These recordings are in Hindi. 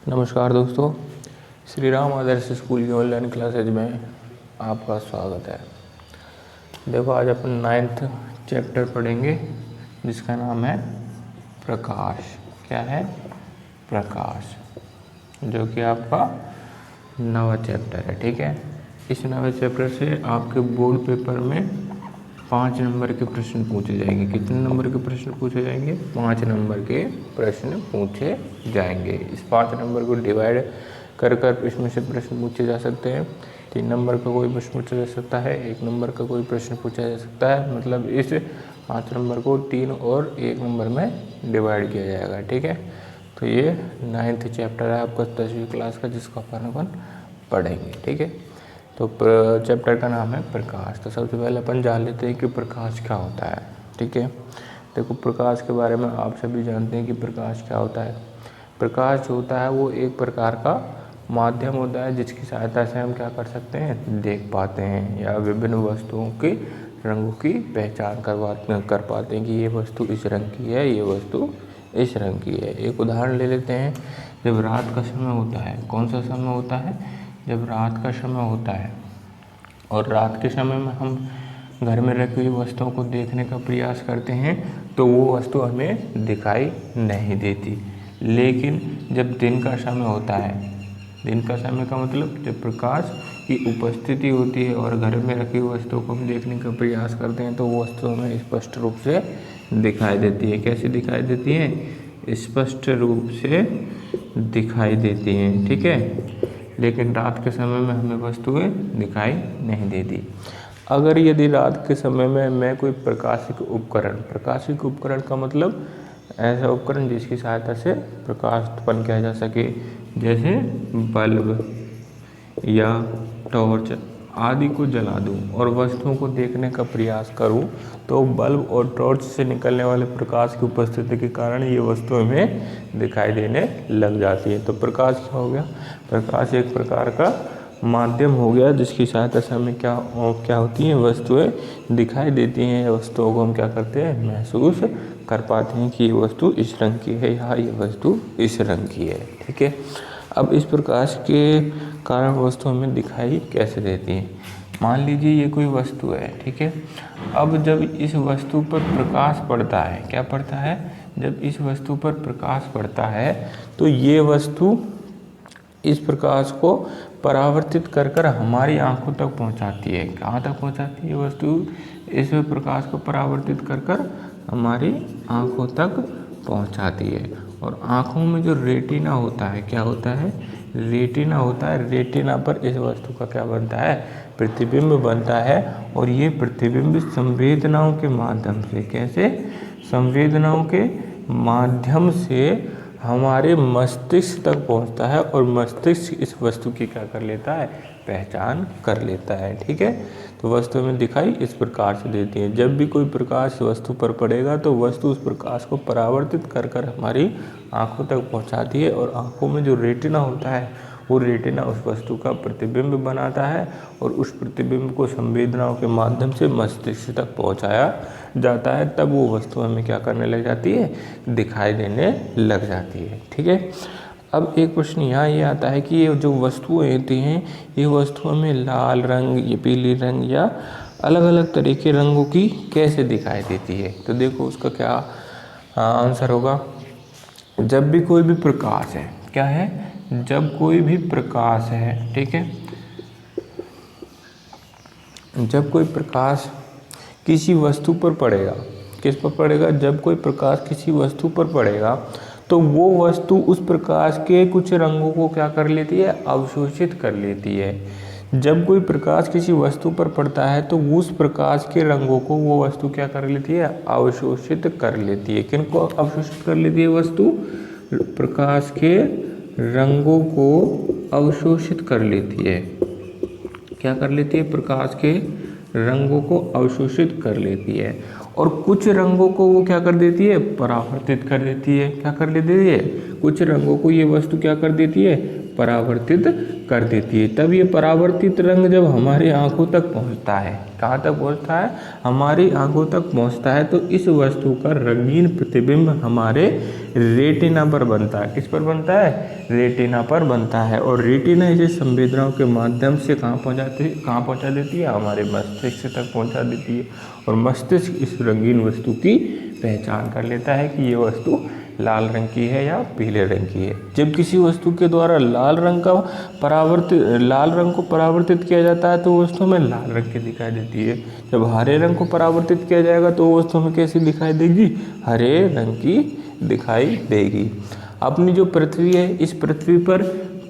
नमस्कार दोस्तों, श्री राम आदर्श स्कूल की ऑनलाइन क्लासेज में आपका स्वागत है। देखो, आज अपन 9th चैप्टर पढ़ेंगे जिसका नाम है प्रकाश। क्या है? प्रकाश, जो कि आपका नवा चैप्टर है। ठीक है, इस नवे चैप्टर से आपके बोर्ड पेपर में 5 नंबर के प्रश्न पूछे जाएंगे। कितने नंबर के प्रश्न पूछे जाएंगे? 5 नंबर के प्रश्न पूछे जाएंगे। इस 5 नंबर को डिवाइड कर कर इसमें से प्रश्न पूछे जा सकते हैं। 3 नंबर का कोई प्रश्न पूछा जा सकता है, 1 नंबर का कोई प्रश्न पूछा जा सकता है। मतलब इस 5 नंबर को 3 और 1 नंबर में डिवाइड किया जाएगा। ठीक है, तो ये 9th चैप्टर है आपका 10वीं क्लास का, जिसको अपन पढ़ेंगे। ठीक है, तो चैप्टर का नाम है प्रकाश। तो सबसे पहले अपन जान लेते हैं कि प्रकाश क्या होता है। ठीक है, देखो, प्रकाश के बारे में आप सभी जानते हैं कि प्रकाश क्या होता है। प्रकाश जो होता है वो एक प्रकार का माध्यम होता है जिसकी सहायता से हम क्या कर सकते हैं, देख पाते हैं या विभिन्न वस्तुओं के रंगों की पहचान कर पाते हैं कि ये वस्तु इस रंग की है, ये वस्तु इस रंग की है। एक उदाहरण ले लेते हैं। जब रात का समय होता है, कौन सा समय होता है? जब रात का समय होता है और रात के समय में हम घर में रखी हुई वस्तुओं को देखने का प्रयास करते हैं तो वो वस्तु हमें दिखाई नहीं देती। लेकिन जब दिन का समय होता है, दिन का समय का मतलब जब प्रकाश की उपस्थिति होती है और घर में रखी हुई वस्तुओं को हम देखने का प्रयास करते हैं तो वो वस्तु हमें स्पष्ट रूप से दिखाई देती है। कैसे दिखाई देती है? स्पष्ट रूप से दिखाई देती हैं। ठीक है, लेकिन रात के समय में हमें वस्तुएं दिखाई नहीं देती। अगर यदि रात के समय में मैं कोई प्रकाशिक उपकरण का मतलब ऐसा उपकरण जिसकी सहायता से प्रकाश उत्पन्न किया जा सके, जैसे बल्ब या टॉर्च आदि को जला दूं और वस्तुओं को देखने का प्रयास करूं तो बल्ब और टॉर्च से निकलने वाले प्रकाश की उपस्थिति के कारण ये वस्तु हमें दिखाई देने लग जाती है। तो प्रकाश क्या हो गया? प्रकाश एक प्रकार का माध्यम हो गया जिसकी सहायता से हमें क्या होती हैं, वस्तुएं दिखाई देती हैं। वस्तुओं को हम क्या करते हैं, महसूस कर पाते हैं कि ये वस्तु इस रंग की है या ये वस्तु इस रंग की है। ठीक है, अब इस प्रकाश के कारण वस्तु हमें दिखाई कैसे देती है? मान लीजिए ये कोई वस्तु है। ठीक है, अब जब इस वस्तु पर प्रकाश पड़ता है, क्या पड़ता है? जब इस वस्तु पर प्रकाश पड़ता है तो ये वस्तु इस प्रकाश को परावर्तित कर कर हमारी आंखों तक पहुंचाती है। कहाँ तक पहुंचाती है वस्तु? इस प्रकाश को परावर्तित कर कर हमारी आंखों तक पहुंचाती है। और आंखों में जो रेटिना होता है, क्या होता है? रेटिना होता है। रेटिना पर इस वस्तु का क्या बनता है? प्रतिबिंब बनता है। और ये प्रतिबिंब संवेदनाओं के माध्यम से, कैसे? संवेदनाओं के माध्यम से हमारे मस्तिष्क तक पहुंचता है और मस्तिष्क इस वस्तु की क्या कर लेता है? पहचान कर लेता है। ठीक है, तो वस्तु में दिखाई इस प्रकार से देती है। जब भी कोई प्रकाश वस्तु पर पड़ेगा तो वस्तु उस प्रकाश को परावर्तित कर कर हमारी आंखों तक पहुंचाती है और आंखों में जो रेटिना होता है वो रेटिना उस वस्तु का प्रतिबिंब बनाता है और उस प्रतिबिंब को संवेदनाओं के माध्यम से मस्तिष्क तक पहुंचाया जाता है। तब वो वस्तु हमें क्या करने लग जाती है? दिखाई देने लग जाती है। ठीक है, अब एक प्रश्न यहाँ ये आता है कि ये जो वस्तुएं होती हैं, ये वस्तु हमें लाल रंग, ये पीली रंग या अलग अलग तरह के रंगों की कैसे दिखाई देती है? तो देखो उसका क्या आंसर होगा। जब भी कोई भी प्रकाश है, क्या है? जब कोई भी प्रकाश है, ठीक है, जब कोई प्रकाश किसी वस्तु पर पड़ेगा, किस पर पड़ेगा? जब कोई प्रकाश किसी वस्तु पर पड़ेगा तो वो वस्तु उस प्रकाश के कुछ रंगों को क्या कर लेती है? अवशोषित कर लेती है। जब कोई प्रकाश किसी वस्तु पर पड़ता है तो उस प्रकाश के रंगों को वो वस्तु क्या कर लेती है? अवशोषित कर लेती है। किनको अवशोषित कर लेती है वस्तु? प्रकाश के रंगों को अवशोषित कर लेती है। क्या कर लेती है? प्रकाश के रंगों को अवशोषित कर लेती है। और कुछ रंगों को वो क्या कर देती है? परावर्तित कर देती है। क्या कर देती है? कुछ रंगों को ये वस्तु क्या कर देती है? परावर्तित कर देती है। तब ये परावर्तित रंग जब हमारी आंखों तक पहुंचता है, कहाँ तक पहुंचता है? हमारी आंखों तक पहुंचता है तो इस वस्तु का रंगीन प्रतिबिंब हमारे रेटिना पर बनता है। किस पर बनता है? रेटिना पर बनता है। और रेटिना इसे संवेदनाओं के माध्यम से कहाँ पहुँचा देती है? हमारे मस्तिष्क तक पहुँचा देती है। और मस्तिष्क इस रंगीन वस्तु की पहचान कर लेता है कि ये वस्तु लाल रंग की है या पीले रंग की है। जब किसी वस्तु के द्वारा लाल रंग को परावर्तित किया जाता है तो वस्तु हमें लाल रंग की दिखाई देती है। जब हरे रंग को परावर्तित किया जाएगा तो वस्तु हमें कैसी दिखाई देगी? हरे रंग की दिखाई देगी। अपनी जो पृथ्वी है, इस पृथ्वी पर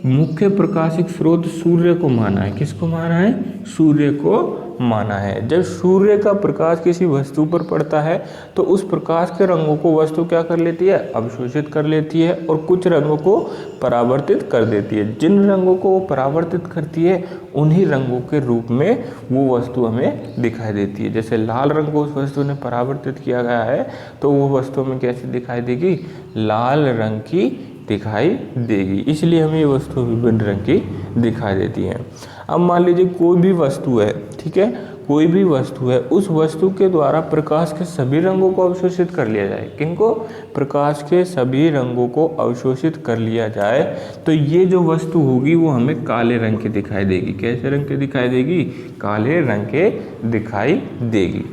मुख्य प्रकाशिक स्रोत सूर्य को माना है। किसको माना है? सूर्य को माना है। जब सूर्य का प्रकाश किसी वस्तु पर पड़ता है तो उस प्रकाश के रंगों को वस्तु क्या कर लेती है? अवशोषित कर लेती है और कुछ रंगों को परावर्तित कर देती है। जिन रंगों को वो परावर्तित करती है उन्हीं रंगों के रूप में वो वस्तु हमें दिखाई देती है। जैसे लाल रंग को उस वस्तु ने परावर्तित किया गया है तो वो वस्तु हमें कैसी दिखाई देगी? लाल रंग की दिखाई देगी। इसलिए हमें ये वस्तु विभिन्न रंग की दिखाई देती हैं। अब मान लीजिए कोई भी वस्तु है, ठीक है, कोई भी वस्तु है, उस वस्तु के द्वारा प्रकाश के सभी रंगों को अवशोषित कर लिया जाए। किनको? प्रकाश के सभी रंगों को अवशोषित कर लिया जाए तो ये जो वस्तु होगी वो हमें काले रंग की दिखाई देगी। कैसे रंग की दिखाई देगी? काले रंग के दिखाई देगी।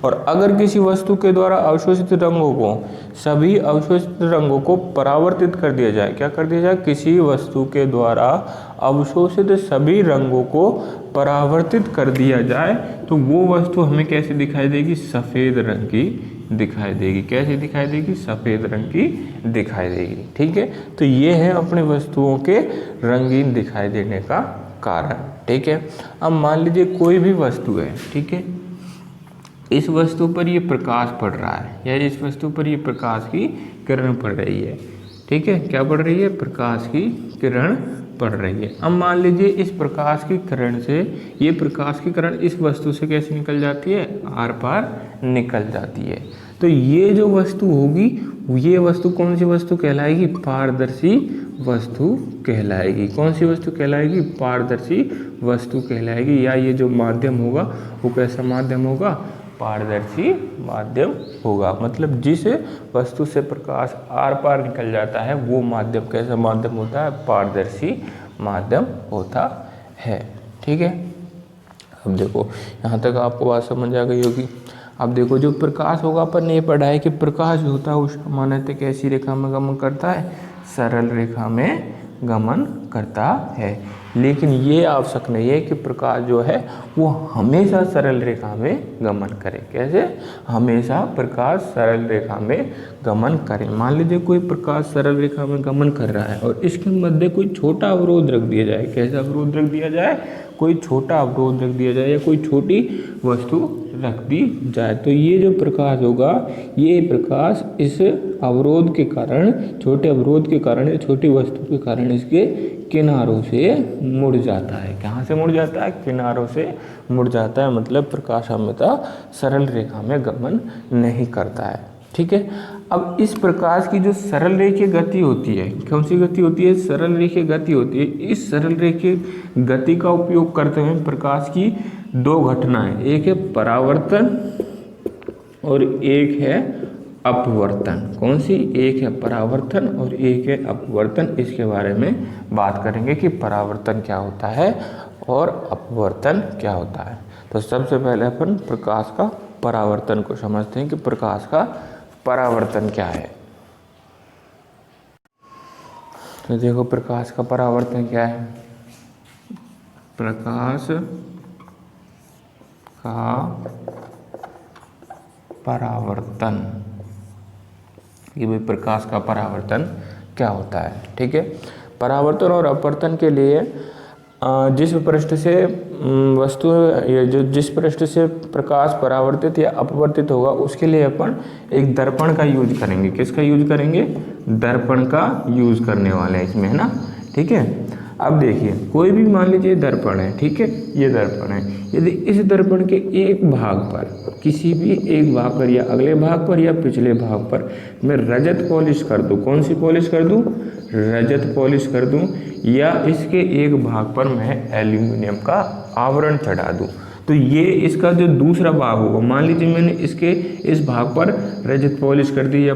और अगर किसी वस्तु के द्वारा अवशोषित रंगों को सभी अवशोषित रंगों को परावर्तित कर दिया जाए, क्या कर दिया जाए? किसी वस्तु के द्वारा अवशोषित सभी रंगों को परावर्तित कर दिया जाए तो वो वस्तु हमें कैसी दिखाई देगी? सफ़ेद रंग की दिखाई देगी। कैसी दिखाई देगी? सफ़ेद रंग की दिखाई देगी। ठीक है, तो ये है अपने वस्तुओं के रंगीन दिखाई देने का कारण। ठीक है, अब मान लीजिए कोई भी वस्तु है, ठीक है, इस वस्तु पर ये प्रकाश पड़ रहा है या इस वस्तु पर ये प्रकाश की किरण पड़ रही है। ठीक है, क्या पड़ रही है? प्रकाश की किरण पड़ रही है। अब मान लीजिए इस प्रकाश की किरण से, ये प्रकाश की किरण इस वस्तु से कैसे निकल जाती है? आर पार निकल जाती है। तो ये जो वस्तु होगी, ये वस्तु कौन सी वस्तु कहलाएगी? पारदर्शी वस्तु कहलाएगी। कौन सी वस्तु कहलाएगी? पारदर्शी वस्तु कहलाएगी। या ये जो माध्यम होगा वो कैसा माध्यम होगा? पारदर्शी माध्यम होगा। मतलब जिस वस्तु से प्रकाश आर पार निकल जाता है वो माध्यम कैसा माध्यम होता है? पारदर्शी माध्यम होता है। ठीक है, अब देखो यहाँ तक आपको बात समझ आ गई होगी। अब देखो जो प्रकाश होगा, अपन ने ये पढ़ा है कि प्रकाश जो होता है वो सामान्यतः कैसी रेखा में गमन करता है? सरल रेखा में गमन करता है। लेकिन ये आवश्यक नहीं है कि प्रकाश जो है वो हमेशा सरल रेखा में गमन करे। कैसे? हमेशा प्रकाश सरल रेखा में गमन करे। मान लीजिए कोई प्रकाश सरल रेखा में गमन कर रहा है और इसके मध्य कोई छोटा अवरोध रख दिया जाए। कैसा अवरोध रख दिया जाए? कोई छोटा अवरोध रख दिया जाए या कोई छोटी वस्तु रख दी जाए तो ये जो प्रकाश होगा, ये प्रकाश इस अवरोध के कारण, छोटे अवरोध के कारण या छोटी वस्तु के कारण इसके किनारों से मुड़ जाता है। कहाँ से मुड़ जाता है? किनारों से मुड़ जाता है। मतलब प्रकाश हमेशा सरल रेखा में गमन नहीं करता है। ठीक है, अब इस प्रकाश की जो सरल रेखीय गति होती है, कौन सी गति होती है? सरल रेखीय गति होती है। इस सरल रेखीय गति का उपयोग करते हुए प्रकाश की दो घटनाएं, एक है परावर्तन और एक है अपवर्तन। कौन सी? एक है परावर्तन और एक है अपवर्तन। इसके बारे में बात करेंगे कि परावर्तन क्या होता है और अपवर्तन क्या होता है। तो सबसे पहले अपन प्रकाश का परावर्तन को समझते हैं कि प्रकाश का परावर्तन क्या है। तो देखो प्रकाश का परावर्तन क्या है? प्रकाश का परावर्तन, ये भी प्रकाश का परावर्तन क्या होता है। ठीक है, परावर्तन और अपवर्तन के लिए जिस पृष्ठ से वस्तु जिस पृष्ठ से प्रकाश परावर्तित या अपवर्तित होगा उसके लिए अपन एक दर्पण का यूज करेंगे। किसका यूज करेंगे? दर्पण का यूज करने वाले हैं इसमें, है ना। ठीक है, अब देखिए कोई भी मान लीजिए दर्पण है, ठीक है, ये दर्पण है। यदि इस दर्पण के एक भाग पर, किसी भी एक भाग पर या अगले भाग पर या पिछले भाग पर मैं रजत पॉलिश कर दूं, कौन सी पॉलिश कर दूं? रजत पॉलिश कर दूं, या इसके एक भाग पर मैं एल्यूमिनियम का आवरण चढ़ा दूं, तो ये इसका जो दूसरा भाग होगा, मान लीजिए मैंने इसके इस भाग पर रजत पॉलिश कर दी या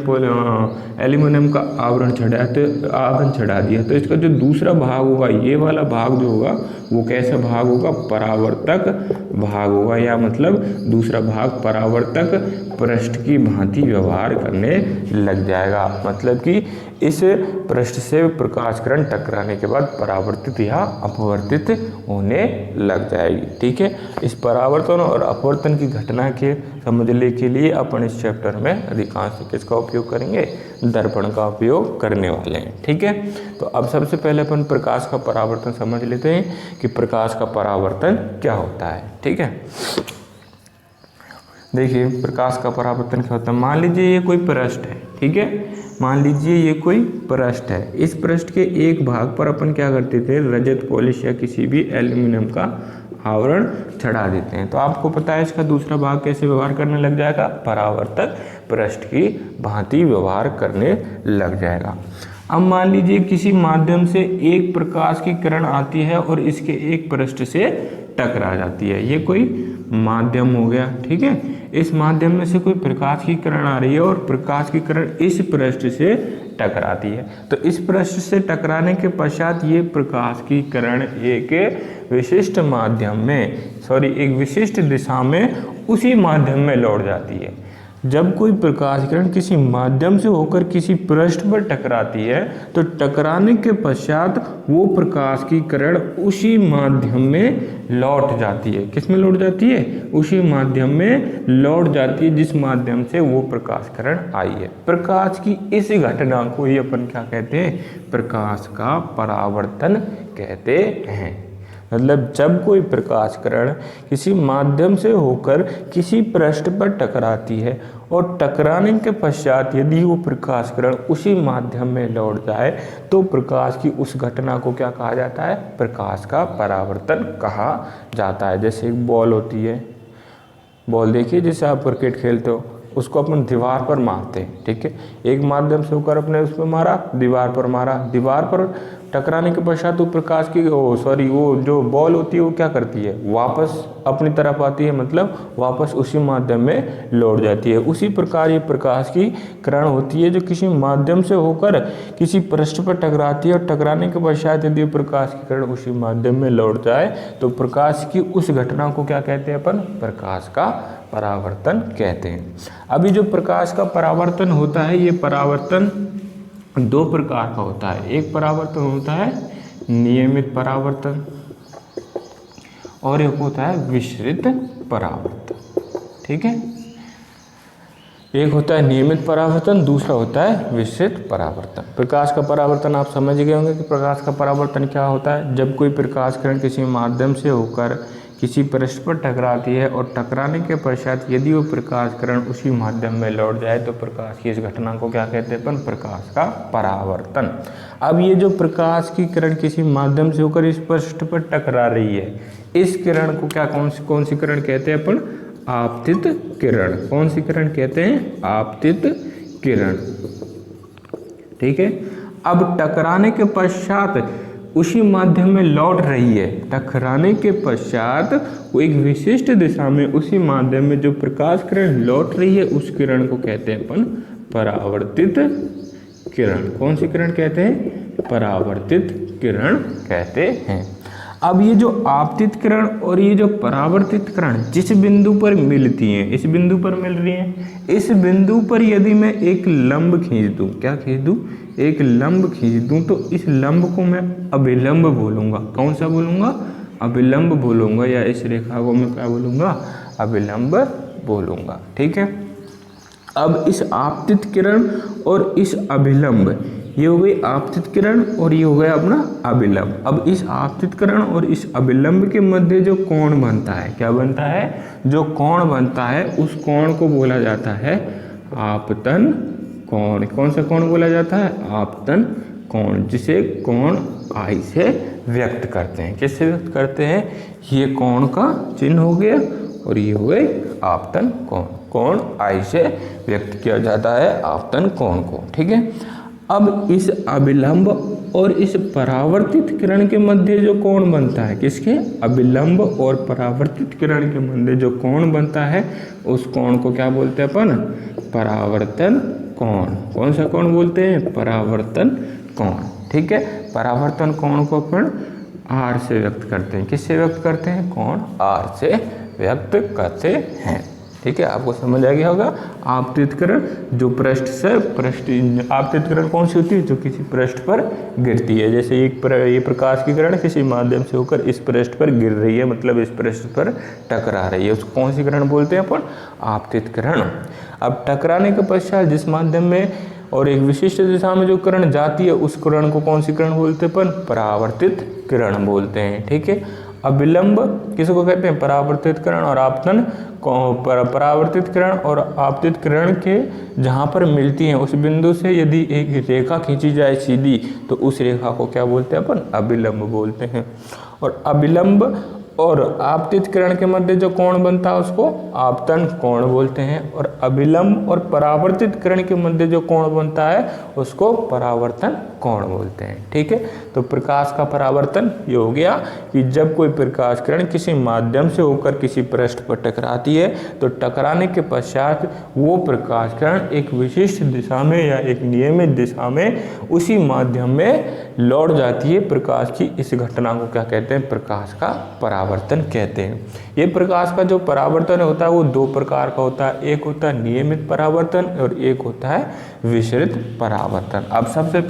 एल्यूमिनियम का आवरण चढ़ा दिया, तो इसका जो दूसरा भाग होगा, ये वाला भाग जो होगा वो कैसा भाग होगा, परावर्तक भाग होगा, या मतलब दूसरा भाग परावर्तक पृष्ठ की भांति व्यवहार करने लग जाएगा। मतलब कि इस पृष्ठ से प्रकाश किरण टकराने के बाद परावर्तित या अपवर्तित होने लग जाएगी। ठीक है, इस परावर्तन और अपवर्तन की घटना के समझने के लिए अपन इस चैप्टर में अधिकांश किसका उपयोग करेंगे, दर्पण का उपयोग करने वाले हैं। ठीक है, तो अब सबसे पहले अपन प्रकाश का परावर्तन समझ लेते हैं कि प्रकाश का परावर्तन क्या होता है। ठीक है, देखिए प्रकाश का परावर्तन क्या होता है। मान लीजिए ये कोई पृष्ठ है, ठीक है, मान लीजिए ये कोई पृष्ठ है। इस पृष्ठ के एक भाग पर अपन क्या करते थे, रजत पॉलिश या किसी भी एल्यूमिनियम का आवरण चढ़ा देते हैं। तो आपको पता है इसका दूसरा भाग कैसे व्यवहार करने लग जाएगा, परावर्तक पृष्ठ की भांति व्यवहार करने लग जाएगा। अब मान लीजिए किसी माध्यम से एक प्रकाश की किरण आती है और इसके एक पृष्ठ से टकरा जाती है। ये कोई माध्यम हो गया, ठीक है, इस माध्यम में से कोई प्रकाश की किरण आ रही है और प्रकाश की किरण इस पृष्ठ से टकराती है। तो इस पृष्ठ से टकराने के पश्चात ये प्रकाश की किरण एक विशिष्ट माध्यम में, एक विशिष्ट दिशा में उसी माध्यम में लौट जाती है। जब कोई प्रकाश किरण किसी माध्यम से होकर किसी पृष्ठ पर टकराती है तो टकराने के पश्चात वो प्रकाश की किरण उसी माध्यम में लौट जाती है। किस में लौट जाती है, उसी माध्यम में लौट जाती है जिस माध्यम से वो प्रकाश किरण आई है। प्रकाश की इस घटना को ही अपन क्या कहते हैं, प्रकाश का परावर्तन कहते हैं। मतलब जब कोई प्रकाश किरण किसी माध्यम से होकर किसी पृष्ठ पर टकराती है और टकराने के पश्चात यदि वो प्रकाश किरण उसी माध्यम में लौट जाए तो प्रकाश की उस घटना को क्या कहा जाता है, प्रकाश का परावर्तन कहा जाता है। जैसे एक बॉल होती है, बॉल देखिए जैसे आप क्रिकेट खेलते हो, उसको अपन दीवार पर मारते हैं, ठीक है, एक माध्यम से होकर अपने उस पर मारा, दीवार पर मारा, दीवार पर टकराने के पश्चात वो प्रकाश की वो जो बॉल होती है वो क्या करती है, वापस अपनी तरफ आती है, मतलब वापस उसी माध्यम में लौट जाती है। उसी प्रकार ये प्रकाश की किरण होती है जो किसी माध्यम से होकर किसी पृष्ठ पर टकराती है और टकराने के पश्चात यदि प्रकाश की किरण उसी माध्यम में लौट जाए तो प्रकाश की उस घटना को क्या कहते हैं अपन, प्रकाश का परावर्तन कहते हैं। अभी जो प्रकाश का परावर्तन होता है, ये परावर्तन दो प्रकार का होता है। एक परावर्तन होता है नियमित परावर्तन और एक होता है विसरित परावर्तन। ठीक है, एक होता है नियमित परावर्तन, दूसरा होता है विसरित परावर्तन। प्रकाश का परावर्तन आप समझ गए होंगे कि प्रकाश का परावर्तन क्या होता है। जब कोई प्रकाश किरण किसी माध्यम से होकर किसी पृष्ठ पर टकराती है और टकराने के पश्चात यदि वो प्रकाश किरण उसी माध्यम में लौट जाए तो प्रकाश की इस घटना को क्या कहते हैं अपन, प्रकाश का परावर्तन। अब ये जो प्रकाश की किरण किसी माध्यम से होकर इस पृष्ठ पर टकरा रही है, इस किरण को क्या कौन सी किरण कहते हैं अपन, आपतित किरण। कौन सी किरण कहते हैं, आपतित किरण। ठीक है, अब टकराने के पश्चात उसी माध्यम में लौट रही है, टकराने के पश्चात वो एक विशिष्ट दिशा में उसी माध्यम में जो प्रकाश किरण लौट रही है उस किरण को कहते हैं अपन परावर्तित किरण। कौन सी किरण कहते हैं, परावर्तित किरण कहते हैं। अब ये जो आपतित किरण और ये जो परावर्तित किरण जिस बिंदु पर मिलती हैं, इस बिंदु पर मिल रही हैं, इस बिंदु पर यदि मैं एक लंब खींच दूं, क्या खींच दूं, एक लंब खींच दूं, तो इस लंब को मैं अभिलंब बोलूंगा। कौन सा बोलूंगा, अभिलंब बोलूंगा, या इस रेखा को मैं क्या बोलूंगा, अभिलंब बोलूंगा। ठीक है, अब इस आपतित किरण और इस अभिलंब, ये हो गई आपतित किरण और ये हो गया अपना अभिलंब। अब इस आपतित किरण और इस अभिलंब के मध्य जो कोण बनता है, क्या बनता है, जो कोण बनता है उस कोण को बोला जाता है आपतन कोण। कौन सा कोण बोला जाता है, आपतन कोण, जिसे कोण आई से व्यक्त करते हैं। किससे व्यक्त करते हैं, ये कोण का चिन्ह हो गया और ये हो गए आपतन कोण। कोण आई से व्यक्त किया जाता है आपतन कोण को। ठीक है, अब इस अभिलंब और इस परावर्तित किरण के मध्य जो कोण बनता है, किसके, अभिलंब और परावर्तित किरण के मध्य जो कोण बनता है उस कोण को क्या बोलते हैं अपन, परावर्तन कोण। कौन सा कोण बोलते हैं, परावर्तन कोण। ठीक है, परावर्तन कोण को अपन आर से व्यक्त करते हैं। किससे व्यक्त करते हैं, कोण आर से व्यक्त करते हैं। ठीक है, आपको समझ आ गया होगा। आपतित किरण जो पृष्ठ से पृष्ठ, आपतित किरण कौन सी होती है, जो किसी पृष्ठ पर गिरती है। जैसे ये प्रकाश की किरण किसी माध्यम से होकर इस पृष्ठ पर गिर रही है, मतलब इस पृष्ठ पर टकरा रही है, उसको कौन सी किरण बोलते हैं अपन, आपतित किरण। अब टकराने के पश्चात जिस माध्यम में और एक विशिष्ट दिशा में जो किरण जाती है उस किरण को कौन सी किरण बोलते हैं अपन, परावर्तित किरण बोलते हैं। ठीक है, अभिलंब किसको कहते हैं, परावर्तित किरण, और आपतन परावर्तित किरण और आपतित किरण के जहाँ पर मिलती हैं उस बिंदु से यदि एक रेखा खींची जाए सीधी तो उस रेखा को क्या बोलते हैं अपन, अभिलंब बोलते हैं। और अभिलंब और आपतित किरण के मध्य जो कोण बनता है उसको आपतन कोण बोलते हैं। और अभिलंब और परावर्तित किरण के मध्य जो कोण बनता है उसको परावर्तन कोण बोलते हैं। ठीक है, तो प्रकाश का परावर्तन ये हो गया कि जब कोई प्रकाश किरण किसी माध्यम से होकर किसी पृष्ठ पर टकराती है तो टकराने के पश्चात वो प्रकाश किरण एक विशिष्ट दिशा में या एक नियमित दिशा में उसी माध्यम में लौट जाती है। प्रकाश की इस घटना को क्या कहते हैं, प्रकाश का परावर्तन कहते हैं। ये प्रकाश का जो परावर्तन होता है वो दो प्रकार का होता है, एक होता है नियमित परावर्तन और एक होता है विसरित परावर्तन। अब सबसे